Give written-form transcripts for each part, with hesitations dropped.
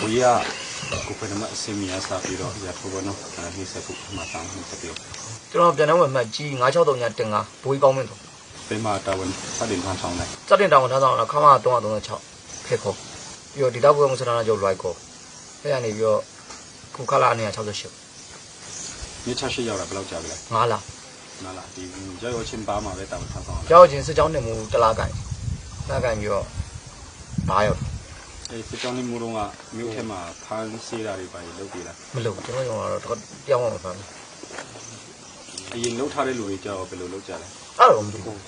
ကိုရကိုဖယ်မအစင်မီယာစာပြီးတော့ရထိုးဘောနော်ဒီစကုမှာတောင်းနေစပြောကျွန်တော်ပြန်တော့မှတ်ကြီး9639တင်ငါဘိုးကြီးကောင်းမင်းတော့เป็นมาตาวันสะดินทางဆောင်လိုက်စတင်တောင်ထားဆောင်တော့ခမ336ဖက်ခေါ်ပြီးတော့ဒီတော့ဘုံမစရနာကျော်လွိုက်ခေါ်ဖက်ရနေပြီးတော့ခုခလာနေ68မြေ68ရောက်တာဘယ်လောက်ကြာပြီလဲ9လ9လဒီရောက်ရောက်ချင်းပါမှာပဲတာဝန်ထမ်းဆောင်ရောက်ချင်းစစ်ကြောင်းနေမှုတလားကန်ပြီးတော့ဘာရောက်စစ်ကြောင်းနေမှုတော့ကမြို့ထဲမှာဖမ်းဆေးတာတွေပါလုပ်ပြီလားမလုပ်ကျွန်တော်ရောတော့ပြောင်းအောင်ဖမ်းအရင်လှုပ်ထားတဲ့လူတွေကြောက်ဘယ်လိုလုပ်ကြလဲအဲ့တော့မသိဘူး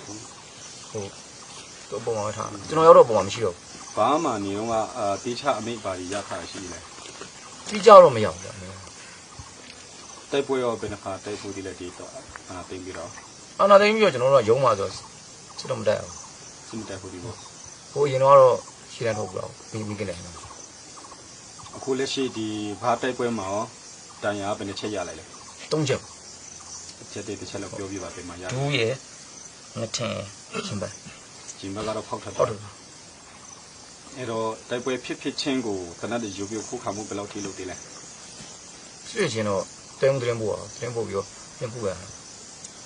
တော့ပုံမှန်ထားကျွန်တော်ရောက်တော့ပုံမှန်မရှိတော့ဘာမှနေတော့ကတေးချအမိတ်ပါရထားရှိလဲကြီးကြောက်တော့မရောက်ဘူးတိုက်ပွဲရောဘယ်နှခါတိုက်ပွဲဒီလက်ဒီတော့သိပြီးတော့သိပြီးတော့ကျွန်တော်တို့ကရုံးမှာဆိုစစ်တော့မတက်အောင်စစ်မတက်ဘူးဒီပေါ့ဟိုအရင်တော့ရှင်းတန်းထုတ်ပြီးတော့မိကနေအခုလက်ရှိဒီဘာတိုက်ပွဲမှာရောတန်ရာဘယ်နှချက်ရလိုက်လဲ3ချက်ချက်တစ်ချက်လောက်ပြောပြပါပေးမှာရဒူးရယ်ငထင်ရှင်ပဲဂျင်ဘကတော့ဖောက်ထပ်တယ်အဲ့တော့တိုက်ပွဲဖြစ်ချင်းကိုခဏတည်းယူပြီးခုခါမှုဘယ်လောက်ထိလုပ်သေးလဲစစ်ချင်းတော့တင်းတင်းပို့ပြီးတော့ပြန်ပို့ရ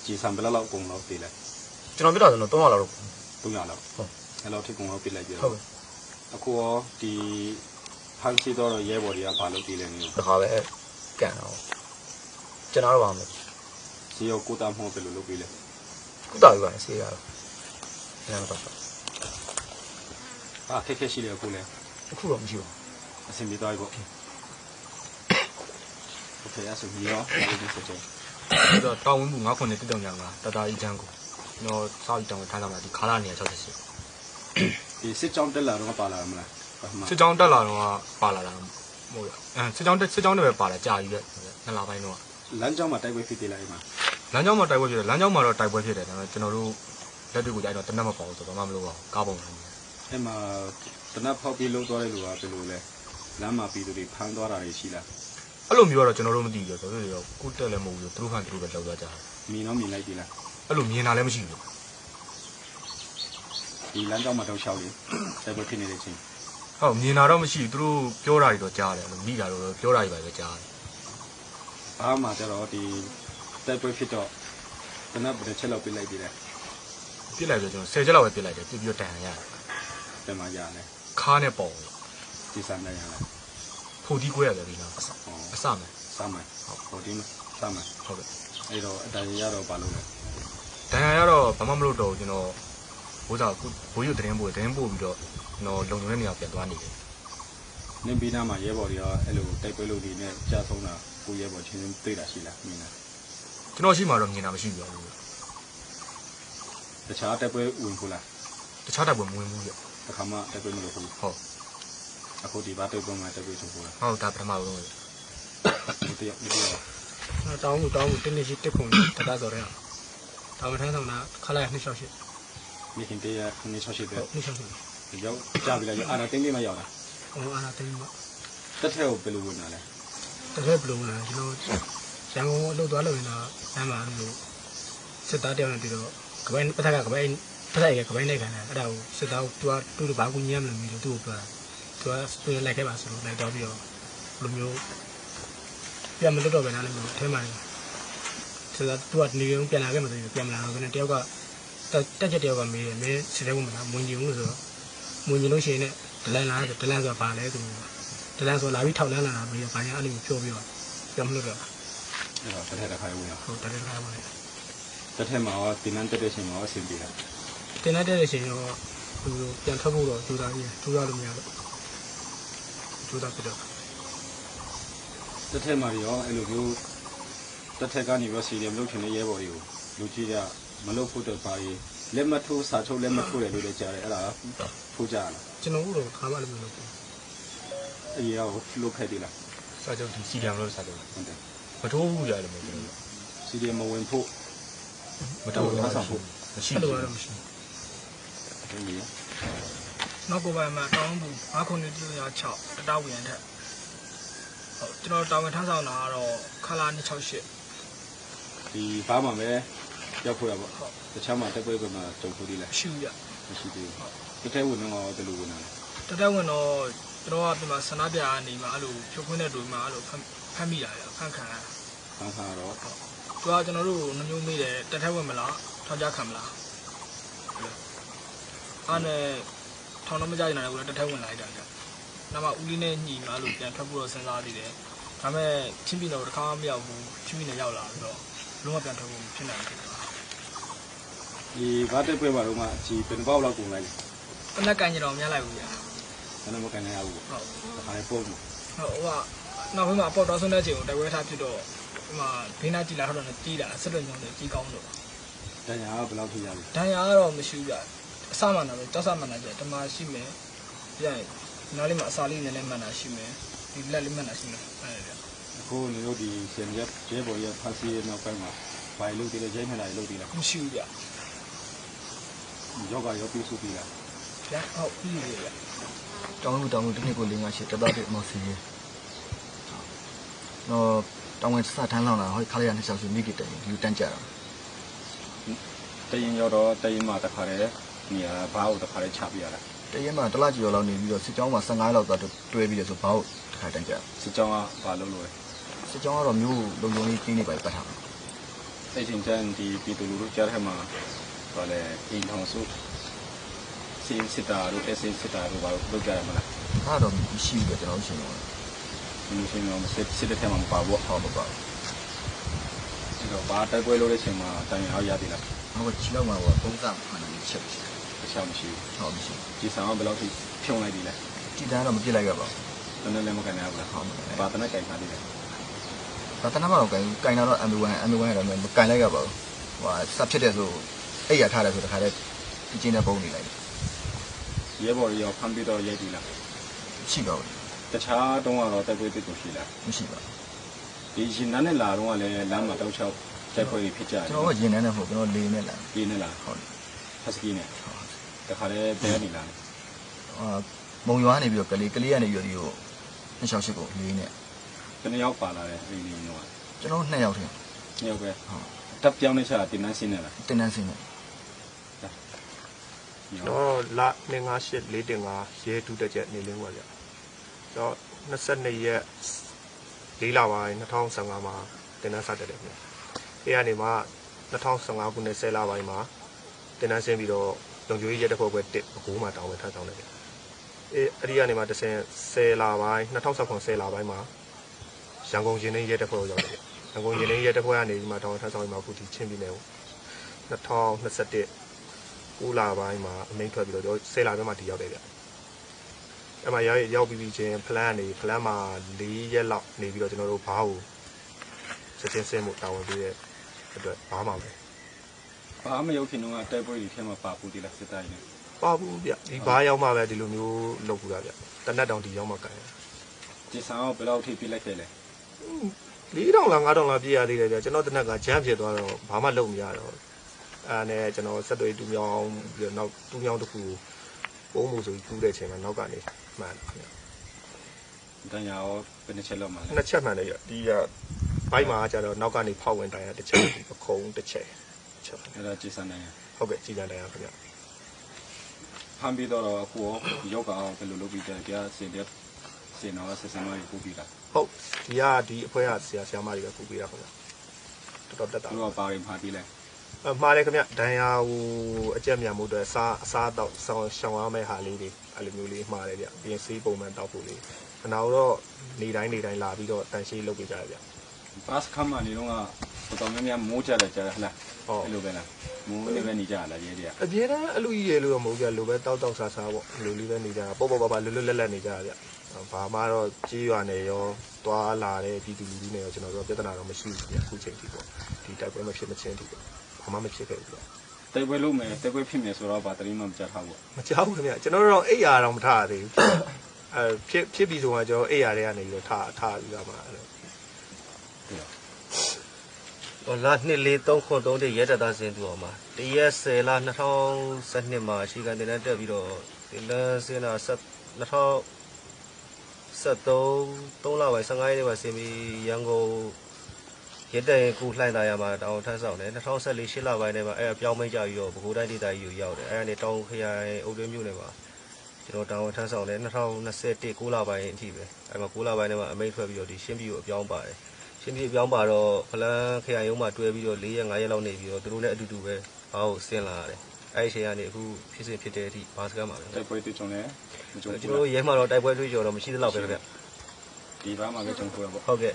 ဂျီဆံဘယ်လောက်ကုန်လောက်သေးလဲကျွန်တော်ပြတာဆိုတော့300လောက်300လောက်ဟုတ်အဲ့လောက်ထိကုန်လောက်ပြလိုက်ပြီဟုတ်အခုရောဒီဖန်စီတော့ရဲဘော်တွေကဘာလုပ်သေးလဲနည်းတခါပဲကန်တော့ကျွန်တော်တော့ပါမယ်စီရောကိုတာမှုဘယ်လိုလုပ်ပြီးလဲကုတာယူပါဆေးရတော့အဲ့ဒါတော့ခက်ရှိတယ်အခုလဲအခုတော့မရှိပါဘူးအဆင်ပြေသွားပြီပေါ့โอเคအဲ့ဆိုပြီးရောဒီစတဲ့တော့တောင်းဝင်းမှု9ခုနဲ့တက်တောင်ညာကတတာကြီးချမ်းကိုကျွန်တော်စောက်တောင်းထားတာမှာဒီခါလာနေ68ဒီစစ်ကြောင်းတက်လာတော့ပါလာမလားစစ်ကြောင်းတက်လာတော့ပါလာတာမဟုတ်ရစစ်ကြောင်းတွေပဲပါလာကြာကြီးပဲနှစ်လပိုင်းတော့လမ်းကြောင်းမှာတိုက်ပွဲဖြစ်သေးလားအဲ့မှာလမ်းကြောင်းမှာတိုက်ပွဲဖြစ်တယ်လမ်းကြောင်းမှာတော့တိုက်ပွဲဖြစ်တယ်ဒါပေမဲ့ကျွန်တော်တို့လက်တွေကိုကြိုက်တော့တနက်မပေါ့ဆိုတော့ဘာမှမလုပ်ပါဘူးကားပုံလားအဲ့မှာတနက်ဖောက်ပြီးလုံးသွားတဲ့လူကဘယ်လိုလဲလမ်းမှာပြီးသူတွေဖမ်းသွားတာတွေရှိလားအဲ့လိုမျိုးတော့ကျွန်တော်တို့မသိဘူးဆိုတော့ကိုတက်လည်းမဟုတ်ဘူးသူတို့ခံသူတို့ပဲလောက်သွားကြတယ်မြင်လိုက်ပြီလားအဲ့လိုမြင်တာလည်းမရှိဘူးဒီလမ်းကြောင်းမှာတော့ရှောက်လေတိုက်ပွဲဖြစ်နေတဲ့ချင်းဟုတ်မြင်တာတော့မရှိဘူးသူတို့ပြောတာတွေတော့ကြားတယ်မိတာတော့ပြောတာတွေပဲကြားတယ်ဘာမှကျတော့ဒီတိုက်ပွဲဖြစ်တော့တနက်ဘယ်ချက်လောက်ပြလိုက်ပြီလဲပြလိုက်ဆိုကျွန်တော်10ချက်လောက်ပဲပြလိုက်တယ်ပြပြီးတော့တန်ရတယ်တန်မှရတယ်ခါးနဲ့ပေါ့ဒီစမ်းနေရတယ်ဖိုတီးကွဲရတယ်ဒီလားအစမယ်စမယ်ဟုတ်ဖိုတီးစမယ်ဟုတ်ကဲ့အဲ့တော့အတန်ရတော့ဘာလုပ်လဲတန်ရတော့ဘာမှမလုပ်တော့ကျွန်တော်ဘိုးစားဘိုးရုပ်သတင်းပို့ပြီးတော့ကျွန်တော်လုံလုံတဲ့နေရာပြန်သွားနေတယ်နင်းပြီးသားမှာရဲဘော်တွေကအဲ့လိုတိုက်ပွဲလုပ်နေနဲ့ကြာဆုံးတာကိုရဲဘော်ချင်းတွေ့တာရှိလားမြင်လားကျွန်တော်ရှိမှတော့မြင်တာမရှိဘူးတခြားတိုက်ပွဲဝင်ခုလားတခြားတိုက်ပွဲမဝင်ဘူးပြတခါမှတိုက်ပွဲမလုပ်ဘူးဟုတ်အခုဒီဘာတိုက်ပွဲမှာတိုက်ပွဲချုပ်ဘူးလားဟုတ်ဒါပထမဆုံးဒီတယောက်တောင်းလို့တင်းနေရှိတက်ခုံတတဆိုရဲဒါမှထမ်းဆောင်တာခလိုက်268မိခင်တရား268ပဲ268ဒီရောက်ကြာပြီလားအာနာတင်းလေးမှရောက်တာအာနာတင်းမှတက်ထဲကိုဘယ်လိုဝင်လာလဲတက်ထဲဘယ်လိုဝင်လာကျွန်တော်ရန်ကုန်အလုပ်သွားလို့ရင်တော့အမှန်လို့စစ်သားတယောက်နဲ့ပြီးတော့ကပိုင်းပတ်သက်ကကပိုင်းလိုက်ခံတယ်အဲ့ဒါကိုစစ်သားကိုသူကဘာကူညံ့မလို့မျိုးသူ့ကိုပြောသူလိုက်ခဲ့ပါဆိုလို့လိုက်တော့ပြီးတော့ဘလိုမျိုးပြန်မလွတ်တော့ပဲနားလည်းမျိုးထဲမှာစစ်သားသူကနေုံပြန်လာခဲ့မှဆိုရင်ပြန်မလာတော့ဘူးတယောက်ကတက်ချက်တယောက်ကမေးတယ်မင်းစစ်တဲ့ကမလားမဝင်ကြဘူးလို့ဆိုတော့မဝင်ကြလို့ရှိရင်ဒလန်ဆိုတာဘာလဲသူဒလန်ဆိုလာပြီးထောက်လန်းလာတာပြီးတော့ဘာညာအဲ့လိုပြောပြီးတော့ပြန်မလွတ်တော့အဲ့တော့တက်ခိုင်းဝင်ရဟုတ်တက်ခိုင်းဝင်တက်ထဲမှာရောတင်းနှံတက်တဲ့ချိန်မှာရောအဆင်ပြေလားတင်းနှံတက်တဲ့ချိန်ရောသူပြန်ထွက်ဖို့တော့ကြိုးစားလို့မရတော့ကြိုးစားပြတော့တက်ထဲမှာရောအဲ့လိုမျိုးတက်ထဲကနေရောစီရီယမ်လုပ်ချင်တဲ့ရဲဘော်တွေကိုလူကြီးကမလုပ်ဖို့တော့ပါရေးလက်မထိုးစာချုပ်လက်မထိုးတယ်လို့လည်းကြားတယ်အဲ့ဒါထိုးကြလားကျွန်တော်တို့ခါမှလည်းမလုပ်ဘူးအေးရောလုပ်ခဲ့သေးလားစာချုပ်ဒီစီရီယမ်လို့စာချုပ်ဟုတ်တယ်မထိုးဘူးရတယ်မဟုတ်ဘူးစီရီယမ်မဝင်ဖို့မထိုးဘူးထားဆောင်ဖို့မရှိဘူးအဲ့လိုမရှိဘူးနောက်ကိုပိုင်းမှာတောင်းဘူး996တတဝရန်ထက်ဟုတ်ကျွန်တော်တာဝန်ထမ်းဆောင်တာကတော့ခလာ268ဒီဘာမှပဲရောက်ဖို့ရပါတခြားမှာတက်ပွဲကမှကြုံဖို့သေးလားရှိရမရှိသေးဘူးတကယ်ဝင်တော့တယ်လို့ဝင်လာတကယ်ဝင်တော့ ကျွန်တော်ကဒီမှာဆန္ဒပြနေမှာအဲ့လိုဖြုတ်ခွင်းတဲ့တူမှာအဲ့လိုဖမ်းမိတာရဖမ်းခံရတာ ခံခါတော့ သူကကျွန်တော်တို့နှမျိုးမေးတယ်တက်ထက်ဝင်မလားထောင်ကြခံမလားအဲ့နဲ့ထောင်တော့မကြရင်လည်းကိုတက်ထက်ဝင်လိုက်တာကြနောက်မှဦးလေးနဲ့ညီမှာလို့ပြန်ထွက်ဖို့တော့စဉ်းစားသေးတယ်ဒါပေမဲ့ချင်းပြည်တော်တစ်ခါမှမရောက်ဘူးချင်းပြည်နယ်ရောက်လာပြီးတော့လုံးဝပြန်ထွက်ဖို့ဖြစ်နိုင်တယ် ဒီဘာတက်ပွဲမှာတော့မှအကြီးเป็นပေါက်လောက်ကုန်လိုက် တနက်ကန်ကြတော့မရလိုက်ဘူးဗျာ ဆန္ဒမကန်နိုင်ရဘူး ဟုတ် တခါလေးပို့ဘူး ဟုတ်ဟိုကနောက်ပိုင်းမှာအပေါ်တော်ဆုံးတဲ့ချိန်ကိုတိုက်ပွဲထားဖြစ်တော့ဒီမှာဘေးနားကြည်လာတော့လည်းကြီးလာဆက်လွန်ကြောင်းလည်းကြီးကောင်းတော့ တန်ရာကဘယ်လောက်ထိရလဲ ဒဏ်ရာကတော့မရှိဘူးဗျအစမှန်တာပဲတောက်စမှန်တာကျဓမ္မရှိမယ်ပြန်နောက်လေးမှာအစာလေးနည်းနည်းမှန်တာရှိမယ်ဒီလက်လေးမှန်တာရှိမယ်အဲ့ဒါဗျ အခုနေတို့ဒီစင်ရက်ကျဲပေါ်ရဖာစီရဲ့နောက်ပိုင်းမှာဘာလို့ဒီလိုကျဲနေတာလို့ဒီလား မရှိဘူးဗျ ယောဂရောပြီးစုပြီးလား ဗျဟုတ်ပြီဗျ တောင်းလို့တစ်နှစ်ကို5-8တက်တော့တဲ့မော်စီရေတော့တောင်းဝင်စထမ်းလောင်းလာဟိုခါလေးရနှစ်ချောင်းစီမိကတည်းကဒီတန်းကြတာ တရင်ရောက်တော့တရင်မှာတခါလေးနေရာဘာလို့တခါလေးချပြရလား တရက်မှတစ်လကျော်လောက်နေပြီးတော့စစ်ကြောင်းမှာ15လောက်တော့တွဲပြီးတော့ဆိုဘာလို့တစ်ခါတန်းကြ စစ်ကြောင်းကဘာလို့လဲ စစ်ကြောင်းကတော့မျိုးလုံုံကြီးကျင်းနေပါပတ်ထား အဲ့ချင်းချန်ဒီပြည်သူလူထုကြားထဲမှာဟောလေအင်းထောင်စုစင်စစ်တာတို့အစင်စစ်တာတို့ဘာလို့လုပ်ကြရမလား အဲ့တော့မရှိဘူးကျွန်တော်ရှင်းတော့ ဒီရှင်ရောစစ်တဲ့ထဲမှာမပါဘူး ဟောမပါ အဲ့တော့ဘာတိုက်ပွဲလို့တဲ့ချိန်မှာတန်ရာရသေးလား ဘူးချီလောက်မှာတော့ပုံစံမှန်တယ်ချက်ရှိ အချောင်းမရှိ ဟောမရှိ ဘူးဒီဆောင်ကဘယ်လောက်ထိဖြုံလိုက်ပြီလဲ တီတန်းတော့မပြစ်လိုက်ရပါ တနည်းလည်းမကန်ရဘူးလား ဘူးဟော ဘာတနက်ကြိုင်ထားသေးလဲ ဘာတနမတော့ကင်တော့ M1 ရတော့မကင်လိုက်ရပါဘူးဟိုစဖြစ်တဲ့ဆိုအဲ့ရထားတယ်ဆိုတခါတည်းဒီချင်းနဲ့ပုံနေလိုက် ရဲဘော်ရောဖမ်းပြီးတော့ရိုက်ပြီလား ရှိပါဘူး တခြားတုံးကတော့တိုက်ပွဲတစ်ခုရှိလား မရှိပါ ဒီရှင်နားနဲ့လာတော့ကလည်းလမ်းမှာတောက်ချောက်တိုက်ပွဲဖြစ်ကြတယ် ကျွန်တော်ကရင်ထဲနဲ့ဟုတ်ကျွန်တော်လေးနဲ့လာ ဒီနဲ့လား ဟုတ် ဟတ်စကီနဲ့တခါလည်းဘဲနေလား မုံရွာနေပြီးတော့ကလေးကနေပြီးတော့ဒီကို268ကိုလေးနဲ့ တနည်းရောက်ပါလာတယ်အဲ့ဒီတော့ ကျွန်တော်2ယောက်ထင် နှစ်ယောက်ပဲတပ်ပြောင်းနေချာတင်နှန်းစင်းနေလား တင်းတန်းစင်းနဲ့ တော့လ258415ရဲတူတက်ချက်နေလင်းပါဗျ။တော့22ရက်4လပိုင်း2015မှာတင်နန်းစတက်တယ်ခင်ဗျ။အဲကနေမှ2015ခုနှစ်10လပိုင်းမှာတင်နန်းဆင်းပြီးတော့လုံချိုးရဲတပ်ဖွဲ့ပဲတစ်အကူမှာတောင်းဝင်ထားဆောင်တယ်ဗျ။အဲ့ဒီကနေမှ10လပိုင်း2019 10လပိုင်းမှာရန်ကုန်ရင်နှင်းရဲတပ်ဖွဲ့ကိုရောက်တယ်ဗျ။ရန်ကုန်ရင်နှင်းရဲတပ်ဖွဲ့ကနေပြီးမှတောင်းဝင်ထားဆောင်ပြီးမှအခုဒီချင်းပြည်နယ်ကို2021 9လပိုင်းမှာအမိန့်ထွက်ပြီးတော့10လပိုင်းမှာဒီရောက်တယ်ဗျ။အဲ့မှာရောက်ပြီးချင်းဖလန်မှာ4ရက်လောက်နေပြီးတော့ကျွန်တော်တို့ဘားကိုချက်ချင်းဆင်းမှုတာဝန်ပေးတဲ့အတွက်ဘားမှာပဲ ဘာမရောက်ခင်တော့တိုက်ပွဲတွေထဲမှာပါပူတည်လားစစ်သားကြီးနဲ့ ပါဘူးဗျ။ဒီဘားရောက်မှပဲဒီလိုမျိုးလုပ်ဘူးတာဗျ။တနက်တောင်ဒီရောက်မှကန် ဒီဆောင်ဘယ်လောက်ထိပြလိုက်ခဲ့လဲ 4000လား5000လားပြည့်ရသေးတယ်ဗျ။ကျွန်တော်တနက်ကဂျမ်းဖြစ်သွားတော့ဘာမှလုပ်မရတော့အဲ့နဲ့ကျွန်တော်ဆက်သွေးတူမြောင်းပြီးတော့နောက်တူမြောင်းတစ်ခုပုံမှုဆိုပြီးကူးတဲ့ချိန်မှာနောက်ကနေမှန်တယ် တန်ရာရောဘယ်နှချက်လောက်မှလဲ နှစ်ချက်မှန်တယ်ရဒီကဘိုက်မှာကျတော့နောက်ကနေဖောက်ဝင်တိုင်ရတစ်ချက်အခုံးတစ်ချက် အဲ့ဒါကြည်စံနိုင် ဟုတ်ကဲ့ကြည်တန်တိုင်ရခင်ဗျ ဖမ်းပြီးတော့အခုရောက်ကအောင်ဘယ်လိုလုပ်ပြီးတယ်ကြာစင်တဲ့စင်တော့ဆက်ဆံမရပူပြီးလား ဟုတ်ဒီအဖွဲကဆရာမတွေပဲပူပေးတာခင်ဗျတော်တော်တက်တာ သူကပါရင်ဖာပြီးလဲ မှားတယ်ခင်ဗျဒဏ်ရာဟိုအကြက်မြန်မှုတွေအစားတော့ရှောင်ရမယ့်ဟာလေးတွေအဲ့လိုမျိုးလေးမှားတယ်ဗျပြင်ဆေးပုံမှန်တောက်ဖို့လေးခဏတော့နေတိုင်းလာပြီးတော့တန်ရှင်းလုပ်ပေးကြရဗျ ဘတ်ခမ်းမနေတော့တော်များများမိုးကြတယ်ကြာဟလား ဟုတ် အဲ့လိုပဲလားမိုးလေးပဲနေကြလားရဲတွေက အပြေတန်းအလူကြီးရေလို့တော့မဟုတ်ကြလိုပဲတောက်စားပေါ့လူလေးပဲနေကြတာပေါ့ပါလွတ်လက်နေကြရဗျဘာမှတော့ကြီးရွာနေရောတွားလာတဲ့ပြည်သူလူထုနဲ့ရောကျွန်တော်တို့ပြဿနာတော့မရှိဘူးဗျအခုချိန်ထိပေါ့ဒီတိုက်ပွဲမဖြစ်မချင်းထိပေါ့ဘာမှမဖြစ်ခဲ့ဘူးဗျ တိုက်ပွဲလုပ်မယ်တိုက်ပွဲဖြစ်မယ်ဆိုတော့ဗာတရီမှမကြထားဘူး မကြောက်ဘူးခင်ဗျကျွန်တော်တို့တော့အိယာတော့မထားရသေးဘူးဖြစ်ပြီးဆိုမှကျွန်တော်အိယာတွေကနေပြီးတော့ထားပြီးတော့မှအဲ့လို လာ2433တဲ့ရဲတပ်သားစင်သူအောင်မှာတရက်10လ2012မှာအရှိကန်တင်တန်းတက်ပြီးတော့တင်တန်းစင်တာ2013လပိုင်း15ရက်နေ့မှာဆင်ပြီးရန်ကုန်ရဲတပ်ရင်ကူလှိုင်းသားရမှာတောင်ထမ်းဆောင်တယ်2014 8လပိုင်းထဲမှာအဲ့ပြောင်းမိတ်ကြပြီးတော့ပဲခူးတိုင်းဒေသကြီးကိုရောက်တယ်အဲ့ဒါနဲ့တောင်ခရိုင်အုပ်တွင်းမြို့နယ်မှာဒီ ကျွန်တော်တောင်းထမ်းဆောင်တယ်2021 9လပိုင်းအထိပဲအဲ့မှာ9လပိုင်းထဲမှာအမိန့်ထွက်ပြီးတော့ဒီရှင်းပြည်ကိုအပြောင်းပါတယ်ရှင်းပြည်အပြောင်းပါတော့ဖလန်းခရိုင်ရုံးမှာတွဲပြီးတော့4ရက်5ရက်လောက်နေပြီးတော့သူတို့လည်းအတူတူပဲဘာကိုဆင်းလာရတယ်အဲ့ဒီအချိန်ကနေအခုဖြစ်စဉ်ဖြစ်တဲ့အထိဘာစကားမှာလဲ တိုက်ပွဲတွေ့ကြုံလဲမကြုံ ကျွန် ဘူး တော်ရဲမှာတော့တိုက်ပွဲတွေ့ကြတော့မရှိသလောက်ပဲခင်ဗျ ဒီဘာမှမကြုံဘူးပေါ့ ဟုတ်ကဲ့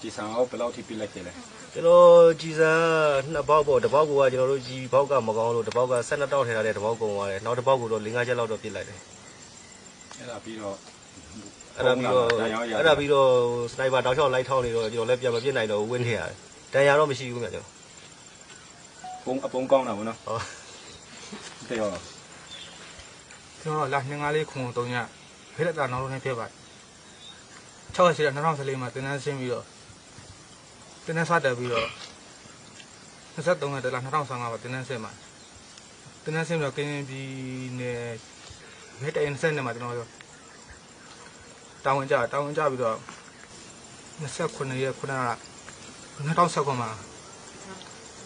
ဒီဆန်အောင်ဘယ်လောက်ထိပြလိုက်ခဲ့လဲ ကျွန်တော်ကြည်စံနှစ်ပေါက်ပေါ့တစ်ပေါက်ကကျွန်တော်တို့ကြည်ပေါက်ကမကောင်းလို့တစ်ပေါက်က12တောက်ထဲထားတဲ့တစ်ပေါက်ကုန်သွားတယ်နောက်တစ်ပေါက်ကတော့4-5ချက်လောက်တော့ပြစ်လိုက်တယ် အဲ့ဒါပြီးတော့ အဲ့ဒါပြီးတော့စနိုက်ပါတောက်ချောက်လိုက်ထောင်းနေတော့ကျွန်တော်လည်းပြန်မပြစ်နိုင်တော့ဝင်းထည့်ရတယ်တန်ရာတော့မရှိဘူးမြတ်ကျွန်တော် ပုံအပုံကောင်းတာဗောနော် ဟုတ် တဲ့ရော ကျွန်တော်လာ2-5လေးခွန်3ညဖိလက်တာနောက်လုံးနဲ့ဖြစ်ပါတယ်6ရက်ရှိတဲ့2014မှာတင်တန်းဆင်းပြီးတော့တင်တန်းစတက်ပြီးတော့23ရက်တလား2015မှာတင်တန်းဆင်းမှာတင်တန်းဆင်းပြီးတော့ကင်းပြည်နယ်မဲတိုင်20နဲ့မှာကျွန်တော်တောင်းဝင်ကြပြီးတော့29ရက်9လ2019မှာ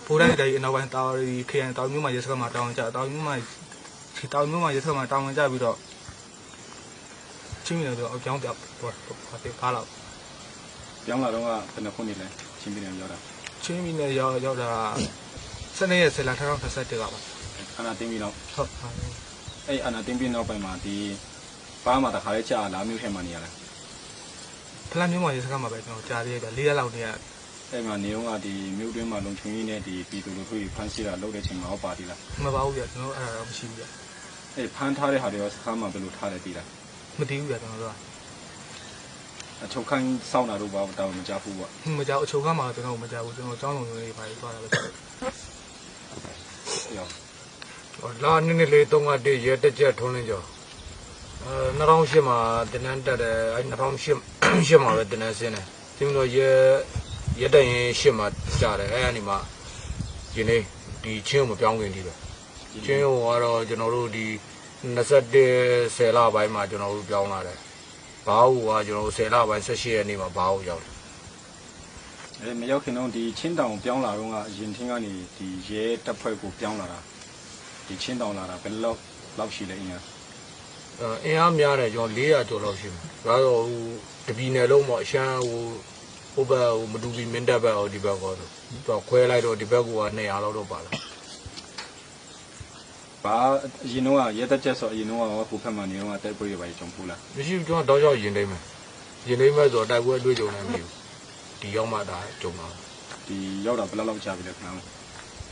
ဘိုးတိုင်းတိုင်းအနောက်ပိုင်းတာရီခရိုင်တောင်မြို့မှာရဲစခန်းမှာတောင်းဝင်ကြတောင်မြို့မှာရဲစခန်းမှာတောင်းဝင်ကြပြီးတော့ချင်းပြည်နယ်တော့အကြောင်းပြပါလောက် ပြောင်းလာတော့ကဘယ်နှခုနေလဲချင်းပြည်နယ်ရောက်တာ ချင်းပြည်နယ်ရောက်တာ12ရက်10လ2021ကပါ အနာတင်းပြီးတော့ ဟုတ် အဲ့အနာတင်းပြီးနောက်ပိုင်းမှာဒီဘာမှတခါလေးကြာလာမျိုးထဲမှာနေရလား ဖလန်မြို့မှာရဲစခန်းမှာပဲကျွန်တော်ကြားသေးတယ်4ရက်လောက်နေရ အဲ့မှာနေတော့ကဒီမြို့တွင်းမှာလုံချုံကြီးနဲ့ဒီပြည်သူလူထုကြီးဖမ်းဆီးတာလုပ်တဲ့ချိန်မှာဟောပါသေးလား မပါဘူးပြကျွန်တော်အဲ့ဒါတော့မရှိဘူးပြ အဲ့ဖမ်းထားတဲ့ဟာတွေရောစခန်းမှာဘယ်လိုထားလဲသိလား မတည်ဘူးပြကျွန်တော်တို့ အချုပ်ခိုင်းစောင့်တာတော့ဘာတောင်းမကြဘူးပေါ့ ကမကြောက်အချုပ်ခန်းမှာကျွန်တော်မကြောက်ဘူးကျွန်တော်ကျောင်းလုံးလေးပါသွားတာပဲ ရော လာနည်းနည်းလေး3ကတည်းရဲတက်ချက်ထုံးလင်းကြော2008မှာတင်နန်းတက်တယ်အဲ2008မှာပဲတင်နန်းဆင်းတယ်ဒီလိုရဲတက်ရင်8မှာကြာတယ်အဲအနေမှာဒီနေ့ဒီချင်းကိုမပြောင်းခင်ဒီပဲချင်းကိုကတော့ကျွန်တော်တို့ဒီ21 10လပိုင်းမှာကျွန်တော်တို့ပြောင်းလာတယ်ဘာဟုတ်ကကျွန်တော်တို့10လပိုင်း18ရက်နေ့မှာဘာဟုတ်ရောက်တယ် အဲ့မရောက်ခင်တော့ဒီချင်းတောင်ပြောင်းလာတော့ကအရင်ထင်းကနေဒီရဲတပ်ဖွဲ့ကိုပြောင်းလာတာဒီချင်းတောင်လာတာဘယ်လောက်ရှိလဲအင်း အင်းအားများတယ်ကျွန်တော်400ကျော်လောက်ရှိမှာဒါတော့ဟိုတပီနယ်လုံးပေါ့အရှမ်းဟိုဘက်ဟိုမတူပီမင်းတပ်ဘက်ဟိုဒီဘက်ကတော့ခွဲလိုက်တော့ဒီဘက်က200လောက်တော့ပါလား ဘာအရင်တော့ရဲတပ်ချက်ဆိုအရင်တော့ဟိုဖက်မှာနေတော့တိုက်ပွဲရပါကြုံဘူးလား မရှိဘူးကျွန်တော်တော့ရင်လိမ့်မယ်ရင်လိမ့်မယ်ဆိုတော့တိုက်ပွဲအတွေ့အကြုံလည်းမရှိဘူးဒီရောက်မှဒါကြုံတာ ဒီရောက်တာဘယ်လောက်ကြာပြီလဲခင်ဗျာ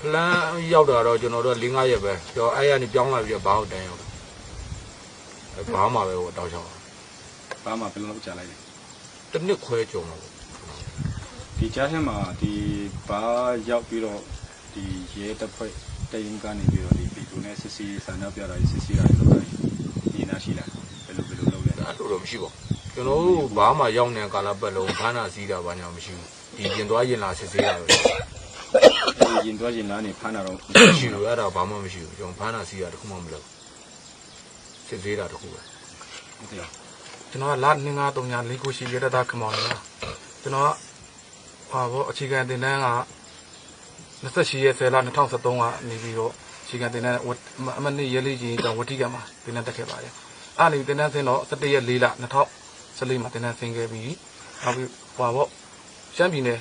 ပလန်ရောက်တာတော့ကျွန်တော်တို့4-5ရက်ပဲကျွန်တော်အဲ့ရနေပြောင်းလာပြီးတော့ဘာဟုတ်တန်းရောက်တယ်ဘာမှပဲဟိုတောက်ချောင်း ဘာမှဘယ်လောက်ကြာလိုက်လဲ တစ်နှစ်ခွဲကြုံတော့ ဒီကြားထဲမှာဒီဘာရောက်ပြီးတော့ဒီရဲတပ်ဖွဲ့တရင်ကနေပြီးတော့ဒီပြည်သူနဲ့စစ်စီဆန္ဒပြတာစစ်စီတာတွေလုပ်တယ်ဒီနာရှိလားဘယ်လိုလုပ်လဲ အဲ့လိုတော့မရှိပါဘူးကျွန်တော်တို့ဘာမှရောက်နေကာလပတ်လုံးဘာနာစီးတာဘာညာမရှိဘူးဒီရင်သွားရင်လာစစ်ဆေးတာပဲ ရင်သွားရင်လာနေဖမ်းတာတော့ မရှိဘူးအဲ့ဒါဘာမှမရှိဘူးကျွန်တော်ဘာနာစီးတာတခုမှမလုပ်စစ်ဆေးတာတခုပဲ ဟုတ်တယ် ကျွန်တော်ကလာ2-5-3ညလေးကိုရှိရတဲ့သားခမောင်းလားကျွန်တော်ဟာဘောအခြေခံတင်တန်းက28ရက်10လ2013ကနေပြီးတော့အခြေခံတင်တန်းအမနစ်ရဲလေးကြီးတောင်ဝတိကမှာတင်တန်းတက်ခဲ့ပါတယ်အဲ့ဒီတင်တန်းဆင်းတော့17ရက်4လ2014မှာတင်တန်းဆင်းခဲ့ပြီးနောက်ပြီးဟွာဘောရှမ်းပြည်နယ်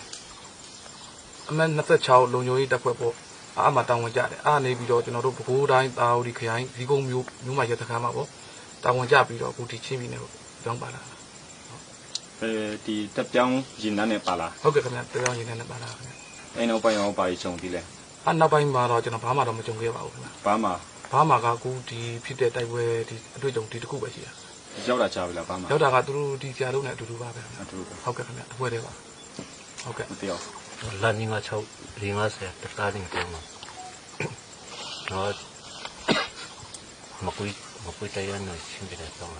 အမ26လုံခြုံရေးတပ်ဖွဲ့ပေါ့အားမှာတောင်းဝင်ကြတယ်အားနေပြီးတော့ကျွန်တော်တို့ပဲခူးတိုင်းတာဝတီခရိုင်ဇီးကုန်းမြို့မှာရတဲ့ခါမှာပေါ့တောင်းဝင်ကြပြီးတော့အခုဒီချင်းပြည်နယ်ကိုကြောင်းပါလာ ဒီတက်ပြောင်းရင်နှန်းနဲ့ပါလား ဟုတ်ကဲ့ခင်ဗျတရားရင်နဲ့ပါလာခင်ဗျ အဲ့နောက်ပိုင်းရောပါရီချုံပြီလဲ အနောက်ပိုင်းမှာတော့ကျွန်တော်ဘာမှတော့မကြုံခဲ့ပါဘူးခင်ဗျ ဘာမှ ဘာမှကအခုဒီဖြစ်တဲ့တိုက်ပွဲဒီအတွေ့အကြုံဒီတစ်ခုပဲရှိတာ ရောက်တာကြာပြီလားဘာမှ ရောက်တာကသူတို့ဒီဆရာလုံးနဲ့အတူတူပါပဲခင်ဗျ အတူတူ ဟုတ်ကဲ့ခင်ဗျတစ်ပွဲတည်းပါဟုတ်ကဲ့ မပြော လာနေမှာ6 50တခါနေတယ်မှာတော့မကွေးတရားနဲ့ရှင်းပြတယ်တော့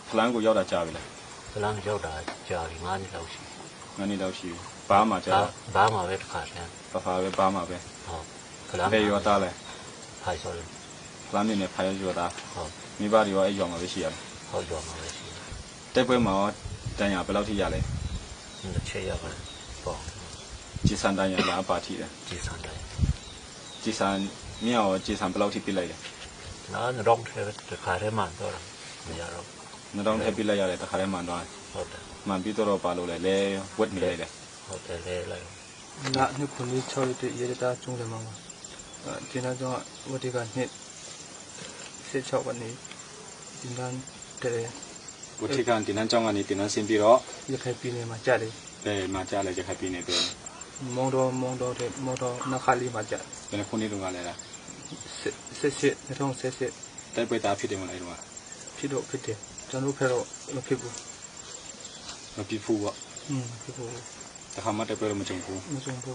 ဖလန်းကိုရောက်တာကြာပြီလား ဖလန်းရောက်တာကြာပြီ9နှစ်လောက်ရှိ ငါးနှစ်လောက်ရှိပြီဘာမှကြာ ဘာမှပဲတခါတည်း ဘာပဲဘာမှပဲ ဟုတ်ဖလန်း ဘယ်ရောသားလဲ ဖိုင်ဆိုရ ဖလန်းနေဖိုင်ရောသား ဟုတ် မိဘတွေရောအဲ့ရောမှာပဲရှိရတယ် ဟုတ်ကြောမှာပဲရှိ တိုက်ပွဲမှာတန်ရဘယ်လောက်ထိရလဲ တယ်ချက်ရပါပေါ့ ဂျီဆန်တန်ရလားပါထိတယ် ဒီစံတိုင်း ဂျီဆန်မြောက်ဂျီဆန်ဘယ်လောက်ထိပြစ်လိုက်လဲ ဒ နော်နှတော့ထဲတစ်ခါတည်းမှတော့မရတော့ နှတော့ထည့်ပြလိုက်ရတယ်တခါတည်းမှန်သွားတယ် ဟုတ်တယ် မှန်ပြီးတော့ပါလို့လဲလဲဝက်နေလိုက်တယ် ဟုတ်တယ်လေလိုက် 那那可能超一点，也得打中的嘛嘛。今天讲我这个你，谁超过你？今天这 ဝတ်ထိကန်တင်နန်းကျောင်းကနေတင်နန်းဆင်းပြီးတော့ 也开比呢嘛，家里 ဘယ်မှာကြားလဲကြခိုင်ပြီးနေပြီ 忙到那哈里嘛家， ဘယ်နှခုနှစ်တုန်းကလဲလား 谢，那种谢， တိုက်ပွဲသားဖြစ်တယ်မလားအဲ့တော့ 批到批的，咱都批到那批不， မပြဘူးပေါ့ 批不， တခါမှတိုက်ပွဲတော့မကြုံဘူး 那种不，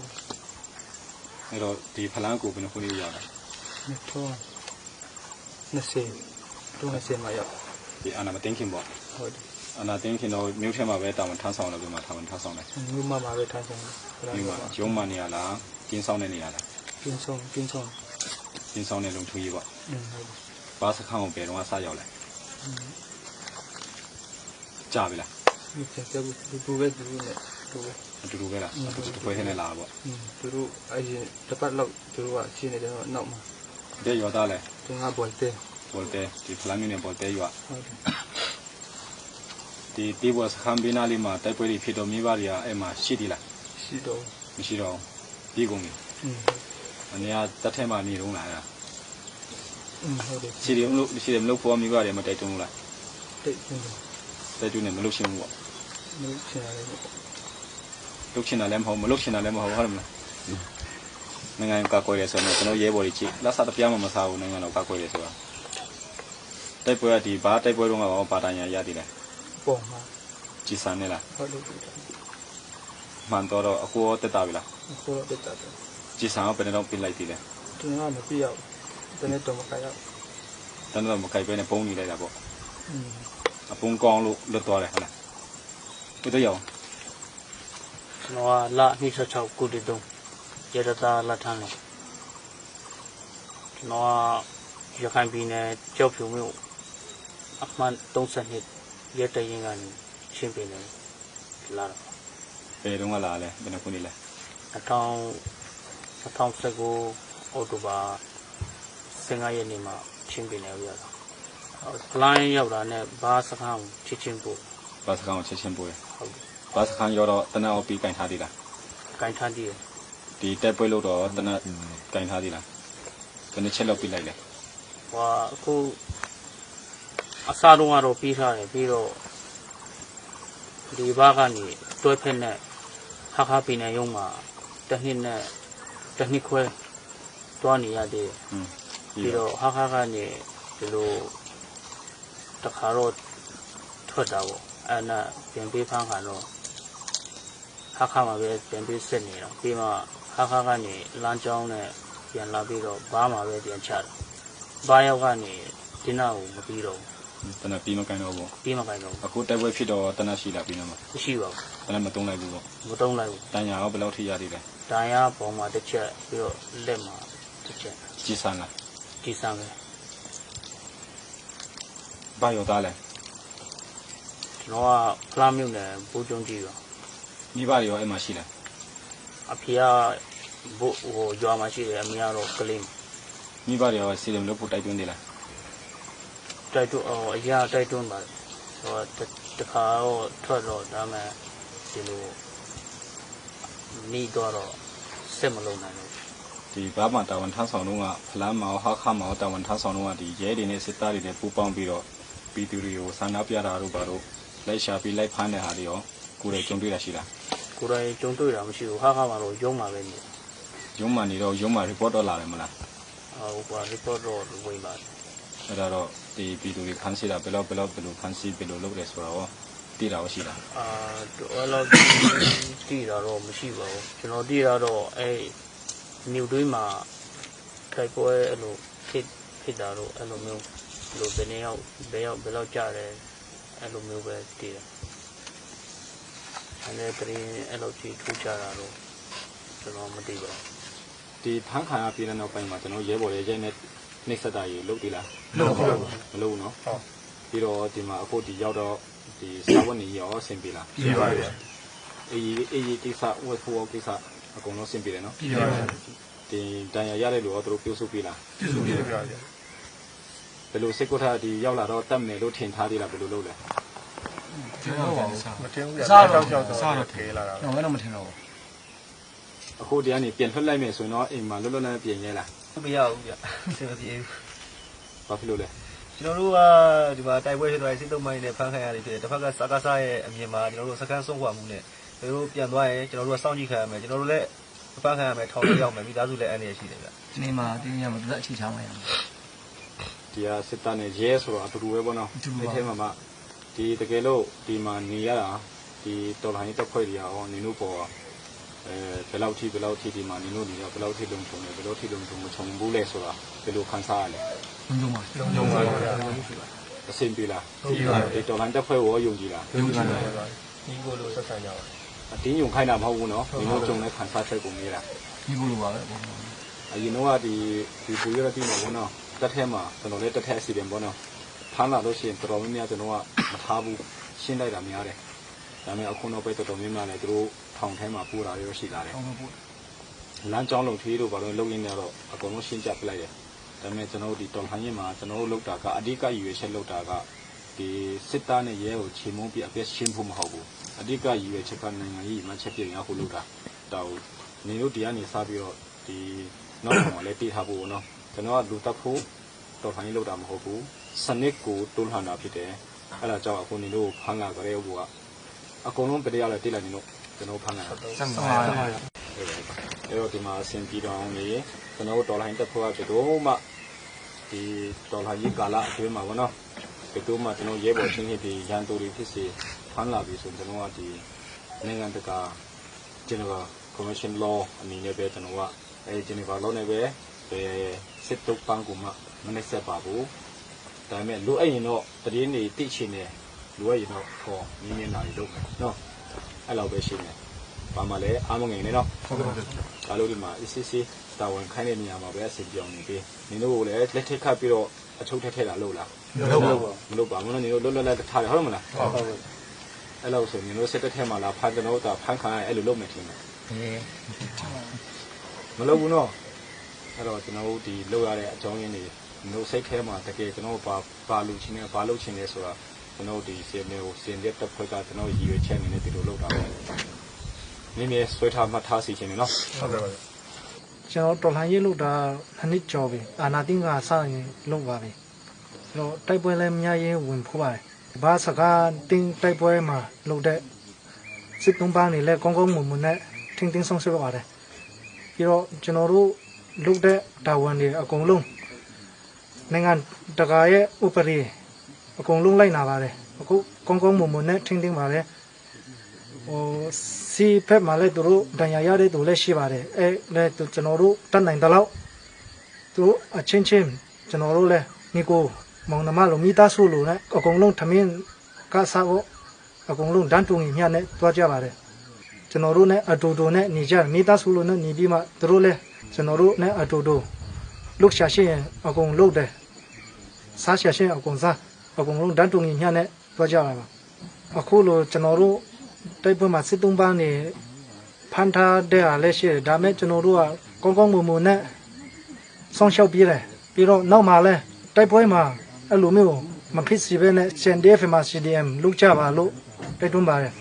အဲ့တော့ဒီဖလန်းကိုဘယ်နှခုနှစ်ရောက်လဲ 那种，那些，都那些嘛要， ဒီအာနာမသိခင်ပေါ့ 好的， အာနာသိခင်တော့မြို့ထဲမှာပဲတာဝန်ထမ်းဆောင်လို့ပြမှာတာဝန်ထမ်းဆောင်တယ် 你妈妈会谈什么？ မြို့မှာရုံးမှနေရလားကင်းဆောင်နေနေရလား 冰霜， ကင်းဆောင်နေလုံချူကြီးပေါ့ 好的， ဘာစခန်းကိုဘယ်တော့မှစရောက်လဲကြာပြီလား 你这不会读呢，读。 အတူတူပဲလားအတူတူပွဲထဲနဲ့လာပေါ့ သူတို့အရင်တစ်ပတ်လောက်သူတို့ကရှင်းနေတယ်တော့နောက်မှာ ဘယ်ရွာသားလဲ သူကဘော်တဲ ဘော်တဲဒီဖလန်းမြို့နယ်ဘော်တဲရွာ ဟုတ်တယ် ဒီတေးဘော်စခန်းဘေးနားလေးမှာတိုက်ပွဲတွေဖြစ်တော့မိဘတွေကအဲ့မှာရှိသေးလား ရှိတော့ မရှိတော့ပြီးကုန်ပြီအနေကတက်ထဲမှာနေတော့လားအဲ့ဒါ ဟုတ်တယ် ရှိတယ်မလို့ဖို့မိဘတွေမတိုက်တုံးလား တိတ်နေတယ် တိုက်တုံးနေမလို့ရှင်းဘူးပေါ့ မလို့ရှင်းရတယ်ပေါ့ လုတ်ချင်တာလည်းမဟုတ်မလုတ်ချင်တာလည်းမဟုတ်ဟုတ်မလားနိုင်ငံကကွယ်ရဲဆိုတော့ကျွန်တော်ရဲဘော်တွေကြည့်လက်စားတပြားမှမစားဘူးနိုင်ငံတော်ကကွယ်ရဲဆိုတာတိုက်ပွဲကဒီဘာတိုက်ပွဲတော့ကဘာတန်ရရသေးလဲ ပုံမှာ ကြည်စံနေလား ဟုတ်တယ် မှန်တော့အကူတက်တာပြီလား ကိုတော့တက်တာတယ် ကြည်စံကဘယ်တော့ပြင်လိုက်သေးလဲ သူကမပြရောက်တနေ့တော့မခရောက် တန်းတော့မကြိုက်ပဲနဲ့ပုံနေလိုက်တာပေါ့အပုံကောင်းလို့လွတ်သွားတယ်ဟုတ်လားဘယ်တော့ရောက် ကျွန်တော်ကလ26ခုတည်းတုန်းရတတာလက်ထမ်းလို့ကျွန်တော်ကရခိုင်ပြည်နယ်ကြောက်ဖြူမြို့အမှန်32ရက်တရင်ကနေရှင်းပြနေလာတော့ ဘယ်တော့မှလာလဲဘယ်နှခုနေလဲ 2019အောက်တိုဘာ15ရက်နေ့မှာရှင်းပြနေရတာဖလိုင်းရောက်တာနဲ့ဘာစခန်းချစ်ချင်းပို့ ဘာစခန်းကိုချက်ချင်းပို့ရ ဟုတ်တယ် ဘာစခန်းရောတော့တနက်အောင်ပြီးကင်ထားသေးလား ကိုင်းထမ်းတည် ဒီတိုက်ပွဲလို့တော့တနက်ကင်ထားသေးလားဘယ်နှချက်လောက်ပြီးလိုက်လဲ ဟိုအခုအစားတော့ကတော့ပြီးထားတယ်ပြီးတော့ဒီဘာကနေတွဲဖက်နဲ့ခါပင်နေရုံမှာတစ်နှစ်ခွဲတွားနေရသေးတယ်ပြီးတော့ခါကနေဒီလိုတခါတော့ထွက်တာပေါ့အဲ့ဒါပြန်ပေးဖမ်းခါတော့ခါမှာပဲပြန်ပေးစစ်နေတော့ပြီးမှခါကနေလမ်းကြောင်းနဲ့ပြန်လာပြီးတော့ဘားမှာပဲပြန်ချတာဘားရောက်ကနေဒီနာကိုမပြီးတော့ တနက်ပြီးမကင်တော့ဘူး ပြီးမှခိုင်းတော့ အခုတိုက်ပွဲဖြစ်တော့တနက်ရှိလာပြီးတော့ မရှိပါဘူး တနက်မတုံးလိုက်ဘူးပေါ့ မတုံးလိုက်ဘူး တန်ညာရောဘယ်လောက်ထိရသေးလဲ တန်ရပုံမှာတစ်ချက်ပြီးတော့လက်မှာတစ်ချက် ကြည်စံလား ဒီစမ်းပဲ ဘာရောသားလဲ ကျွန်တော်ကဖလားမြို့နယ်ဘူကျုံကြီးပါ မိဘတွေရောအဲ့မှာရှိလား အဖေကဘို့ဟိုရွာမှာရှိတယ်အမေကတော့ကလေး မိဘတွေရောစီတယ်လို့ပို့တိုက်တွန်းသေးလား တိုက်တွန်းအရာတိုက်တွန်းပါတယ်ဟိုတခါတော့ထွက်တော့ဒါမှဒီလိုနေတော့စစ်မလုံးနိုင်ဘူး ဒီဘာမှတာဝန်ထမ်းဆောင်တော့ကဖလန်းမောင်ဟာခါမောင်တာဝန်ထမ်းဆောင်တော့ကဒီရဲတွေနဲ့စစ်သားတွေနဲ့ပူးပေါင်းပြီးတော့ပြည်သူတွေကိုဆန္ဒပြတာတို့ဘာလို့လိုက်ရှာပြီးလိုက်ဖမ်းတဲ့ဟာတွေရောကိုယ်တွေကြုံတွေ့တာရှိလား ကိုယ်တိုင်ကြုံတွေ့တာမရှိဘူးခါမှာတော့ရုံးမှာပဲနေ ရုံးမှနေတော့ရုံးမှ report တော့လာတယ်မလား ဟိုက report တော့ဝင်ပါတယ် အဲ့ဒါတော့ဒီပြည်သူတွေဖမ်းဆီးတာဘယ်လိုဖမ်းဆီးဘယ်လိုလုပ်လဲဆိုတော့သိတာရှိတာ အဲ့လိုတည်တာတော့မရှိပါဘူးကျွန်တော်တည်တာတော့အဲ့မြူတွေးမှာခိုက်ပွဲအဲ့လိုဖြစ်တာတော့အဲ့လိုမျိုးလိုဘယ်နှစ်ယောက်ဘယ်လောက်ကြတယ်အဲ့လိုမျိုးပဲတည်တယ်အဲ့ဒါတရင်အဲ့လိုကြီးထူးခြားတာတော့ကျွန်တော်မသိပါဘူး ဒီဖမ်းခံရပြည်တဲ့နောက်ပိုင်းမှာကျွန်တော်ရဲဘော်ရဲနဲ့နှိမ့်ဆက်တာကြီးလုပ်သေးလား လုပ်ပါဘူး မလုပ်ဘူးနော်ဟုတ်ပြီးတော့ဒီမှာအခုဒီရောက်တော့ဒီစာဝတ်နေရောအဆင်ပြေလား ပြပါရဲ့ အေးကိစ္စဝတ်ဖို့ကိစ္စအကုန်လုံးအဆင်ပြေတယ်နော် ပြပါရဲ့ ဒီတန်ရရတဲ့လူရောသူတို့ပြုစုပြီလား ပြဆိုပြပါရဲ့ ဒ ယ်လိုစစ်ကုထဒီရောက်လာတော့တတ်မယ်လို့ထင်ထားသေးလားဘယ်လိုလုပ်လဲ မထင်ဘူးဗျာတောက်တော့ခဲလာတာ တော့မထင်တော့ အခုဒီကနေပြန်ထွက်လိုက်မယ်ဆိုရင်တော့အိမ်မှာလွတ်လွတ်လပ်လပ်ပြင်ရဲလား မရဘူးဗျအဆင်မပြေဘူး ဘာဖြစ်လို့လဲ ကျွန်တော်တို့ကဒီမှာတိုက်ပွဲဖြစ်သွားရင်စစ်တုံးမိုင်းနဲ့ဖမ်းခံရတယ်ဖြစ်တယ်တစ်ဖက်ကစကားစားရဲ့အမြင်မှာကျွန်တော်တို့စကန်းဆုံးခွာမှုနဲ့ကျွန်တော်တို့ပြန်သွားရင်ကျွန်တော်တို့ကစောင့်ကြည့်ခံရမယ်ကျွန်တော်တို့လည်းဖမ်းခံရမယ်ထောင်ထဲရောက်မယ်မိသားစုလည်းအန္တရာယ်ရှိတယ်ဗျ ဒီနေ့မှာတင်းရမှာသူကအချီချောင်းလိုက်ရအောင် ဒီဟာစစ်သားနဲ့ရဲဆိုတော့အတူတူပဲပေါ့နော်အဲ့ထဲမှာမှဒီတကယ်လို့ဒီမှာနေရတာဒီတော်လိုင်းတက်ဖွဲ့တွေရောနေလို့ပေါ်ဘယ်လောက်ထိဒီမှာနေလို့နေတော့ဘယ်လောက်ထိလုံချုံလဲဘယ်လောက်ထိလုံချုံမချုံဘူးလဲဆိုတာဘယ်လိုခံစားရလဲ လုံးပါ လုံးပါဗျာ အဆင်ပြေလားဒီတော်လိုင်းတက်ဖွဲ့ကိုယုံကြည်လား ဒီကိုလိုဆက်ဆံကြပါ အတင်းယုံခိုင်းတာမဟုတ်ဘူးနော်နေလို့ကြုံတဲ့ခံစားချက်ကိုမေးတာ ဒီလိုလိုပါပဲ အရင်တော့ဒီပူရတဲ့မှာပေါ့နော်တက်ထဲမှာကျွန်တော်လည်းတက်ထဲအစီအစဉ်ပေါ့နော်ဖမ်းလာလို့ရှိရင်တော်တော်များများကျွန်တော်ကမထားဘူးရှင်းလိုက်တာများတယ်ဒါပေမဲ့အခုနောက်ပိုင်းတော်တော်များများလည်းသူတို့ထောင်ထဲမှာပူတာရောရှိလာတယ်လမ်းကြောင်းလုံထွေးတို့ဘာလို့လုံရင်းနေတော့အကုန်လုံးရှင်းပြပလိုက်တယ်ဒါပေမဲ့ကျွန်တော်တို့ဒီတော်လှန်ရေးမှာကျွန်တော်တို့လုပ်တာကအဓိကရည်ရွယ်ချက်လုပ်တာကဒီစစ်သားနဲ့ရဲကိုချိန်မုံပြအပြည့်ရှင်းဖို့မဟုတ်ဘူးအဓိကရည်ရွယ်ချက်ကနိုင်ငံရေးမှချက်ပြရဖို့လုပ်တာတော့နေတို့ဒီကနေစပြီးတော့ဒီနောက်မှာလည်းတိထားဖို့နော်ကျွန်တော်ကလူတက်ဖို့တော်လှန်ရေးလုပ်တာမဟုတ်ဘူးစနစ်ကိုတွန်းလှန်တာဖြစ်တယ်အဲ့ဒါကြောင့်အခုနေတို့ဖမ်းလာကြတဲ့ဟိုကအကုန်လုံးပြတရားလည်းတိလိုက်နေလို့ကျွန်တော်ဖမ်းလာတာ အဲ့တော့ဒီမှာအဆင်ပြေတော့အောင်လေကျွန်တော်တို့ဒေါ်လာဟင်းတက်ဖို့ကဘယ်တော့မှဒီဒေါ်လာကြီးကာလအတွင်းမှာပေါ့နော်ဘယ်တော့မှကျွန်တော်ရဲဘော်ချင်းတွေရန်သူတွေဖြစ်စေဖမ်းလာပြီဆိုကျွန်တော်ကဒီနိုင်ငံတကာ General Commission Law အနေနဲ့ပဲကျွန်တော်ကအဲ General Law နဲ့ပဲစစ်တုပ်ပန်းကူမှမနှက်ဆက်ပါဘူးဒါပေမဲ့လိုအပ်ရင်တော့တည်င်းတွေတိချင်တယ်လိုအပ်ရင်တော့ခေါ်နင်းနေတာတွေလုပ်မယ်နော်အဲ့လိုပဲရှိနေပါမလဲအားမငယ်နဲ့နော်ဟုတ်ကဲ့ဒါလို့ဒီမှာ ECC တာဝန်ခိုင်းတဲ့နေရာမှာပဲအစီပြောင်းနေပြီနင်တို့ကိုလည်းလက်ထက်ခတ်ပြီးတော့အချုပ်ထက်ထက်လာလို့လားမလုပ်ပါဘူးနော်နင်တို့လွတ်လွတ်လပ်ထားရဟုတ်မလားဟုတ်အဲ့လိုဆိုနင်တို့စစ်တပ်ထဲမှာလာဖမ်းကျွန်တော်တို့ဖမ်းခံရအဲ့လိုလုပ်မယ်ထင်တယ်မလုပ်ဘူးနော်အဲ့တော့ကျွန်တော်တို့ဒီလုပ်ရတဲ့အကြောင်းရင်းတွေတို့စိတ်ထဲမှာတကယ်ကျွန်တော်ပါလူချင်းနဲ့ပါလုပ်ချင်းလဲဆိုတာကျွန်တော်ဒီစီမေကိုစင်ရက်တက်ဖွဲ့ကကျွန်တော်ရည်ရွယ်ချက်နေနဲ့ဒီလိုလုပ်တာပဲနည်းနည်းဆွဲထားမှထားစီချင်းနေနော်ဟုတ်ကဲ့ပါကျွန်တော်တော်လှန်ရေးလုပ်တာနှစ်ကျော်ပြီအာနာတင်းကစရင်လုပ်ပါပြီကျွန်တော်တိုက်ပွဲလည်းများရင်ဝင်ဖို့ပါတယ်ဘာစကားတင်းတိုက်ပွဲမှာလုပ်တဲ့စစ်တုံးပန်းတွေလည်းကောင်းကောင်းမွန်မွန်နဲ့ထင်းထင်းဆုံးဆွဲပါတယ်ပြီးတော့ကျွန်တော်တို့လုပ်တဲ့တာဝန်တွေအကုန်လုံးနိုင်ငံတကာရဲ့ဥပဒေအကုန်လုံးလိုက်နာပါတယ်အခုကောင်းကောင်းမွန်မွန်နဲ့ထင်းထင်းပါတယ်ဟိုစီဖက်မှာလည်းသူတို့ဒဏ်ရာရတဲ့သူလည်းရှိပါတယ်အဲလည်းကျွန်တော်တို့တတ်နိုင်တဲ့လောက်သူတို့အချင်းချင်းကျွန်တော်တို့လည်းညီကိုမောင်နှမလိုမိသားစုလိုနဲ့အကုန်လုံးထမင်းကစားဖို့အကုန်လုံးတန်းတူညီမျှနဲ့တွားကြပါတယ်ကျွန်တော်တို့နဲ့အတူတူနဲ့နေကြမိသားစုလိုနဲ့နေပြီးမှသူတို့လည်းကျွန်တော်တို့နဲ့အတူတူလုရှာရှင်းအကုန်လုပ်တယ်စားရှာရှင်းအကုန်စားအကုန်လုံးတန်းတူညီမျှနဲ့တွားကြပါအခုလိုကျွန်တော်တို့တိုက်ပွဲမှာစစ်တုံးပန်းနေဖန်ထားတဲ့အားလည်းရှိတယ်ဒါမဲ့ကျွန်တော်တို့ကကောင်းကောင်းမွန်မွန်နဲ့ဆောင်ရှောက်ပြေးတယ်ပြီးတော့နောက်မှာလည်းတိုက်ပွဲမှာအဲ့လိုမျိုးမဖြစ်စီပဲနဲ့ CNDF မှာ CDM လုပ်ကြပါလို့တိုက်တွန်းပါတယ်